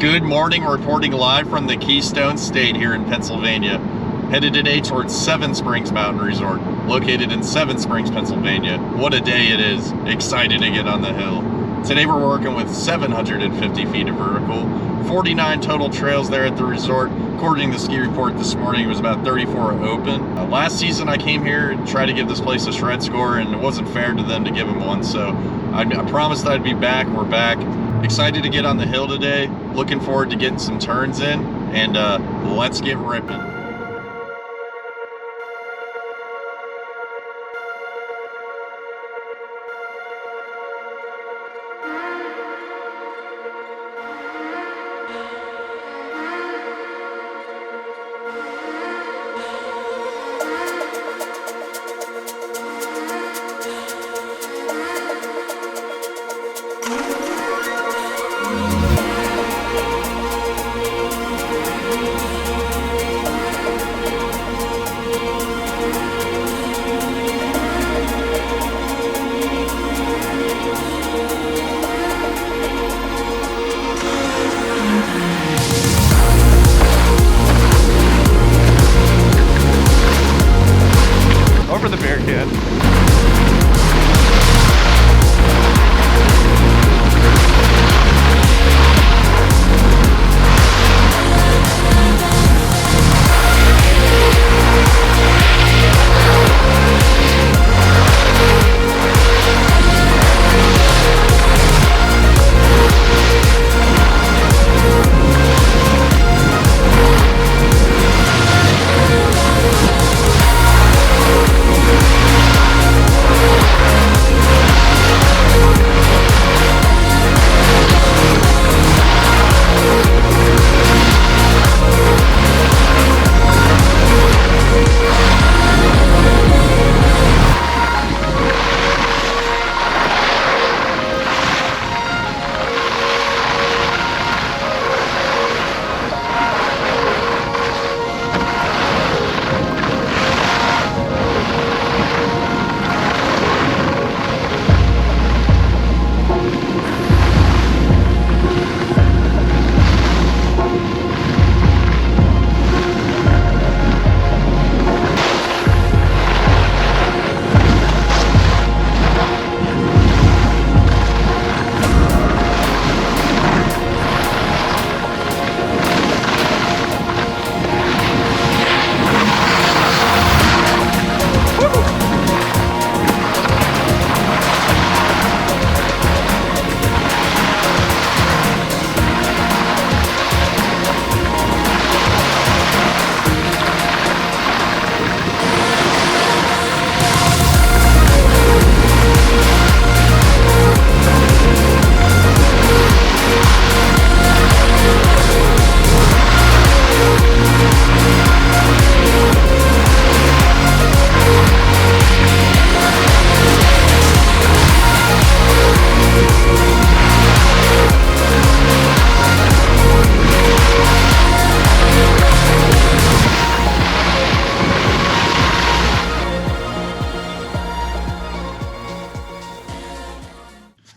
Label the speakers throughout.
Speaker 1: Good morning, reporting live from the Keystone State here in Pennsylvania. Headed today towards Seven Springs Mountain Resort, located in Seven Springs, Pennsylvania. What a day it is. Excited to get on the hill. Today we're working with 750 feet of vertical, 49 total trails there at the resort. According to the ski report this morning, it was about 34 open. Last season I came here and tried to give this place a shred score, and it wasn't fair to them to give them one, so I promised I'd be back. We're back. Excited to get on the hill today. Looking forward to getting some turns in, and let's get ripping. Over the Bearcat.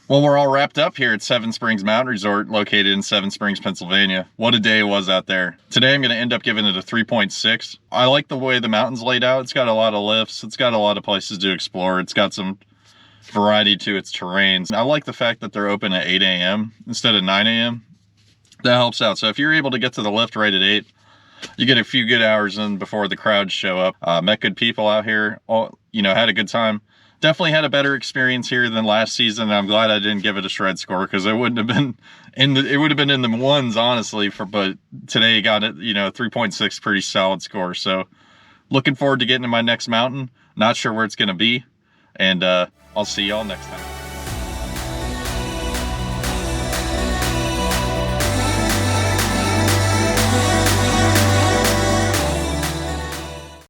Speaker 1: Well, we're all wrapped up here at Seven Springs Mountain Resort, located in Seven Springs, Pennsylvania. What a day it was out there. Today I'm going to end up giving it a 3.6. I like the way the mountain's laid out. It's got a lot of lifts. It's got a lot of places to explore. It's got some variety to its terrains. I like the fact that they're open at 8 a.m. instead of 9 a.m. That helps out. So if you're able to get to the lift right at 8, you get a few good hours in before the crowds show up. Met good people out here. Had a good time. Definitely had a better experience here than last season. I'm glad I didn't give it a shred score, because it wouldn't have been it would have been in the ones, honestly. But today got it, 3.6, pretty solid score. So looking forward to getting to my next mountain. Not sure where it's going to be, and I'll see y'all next time.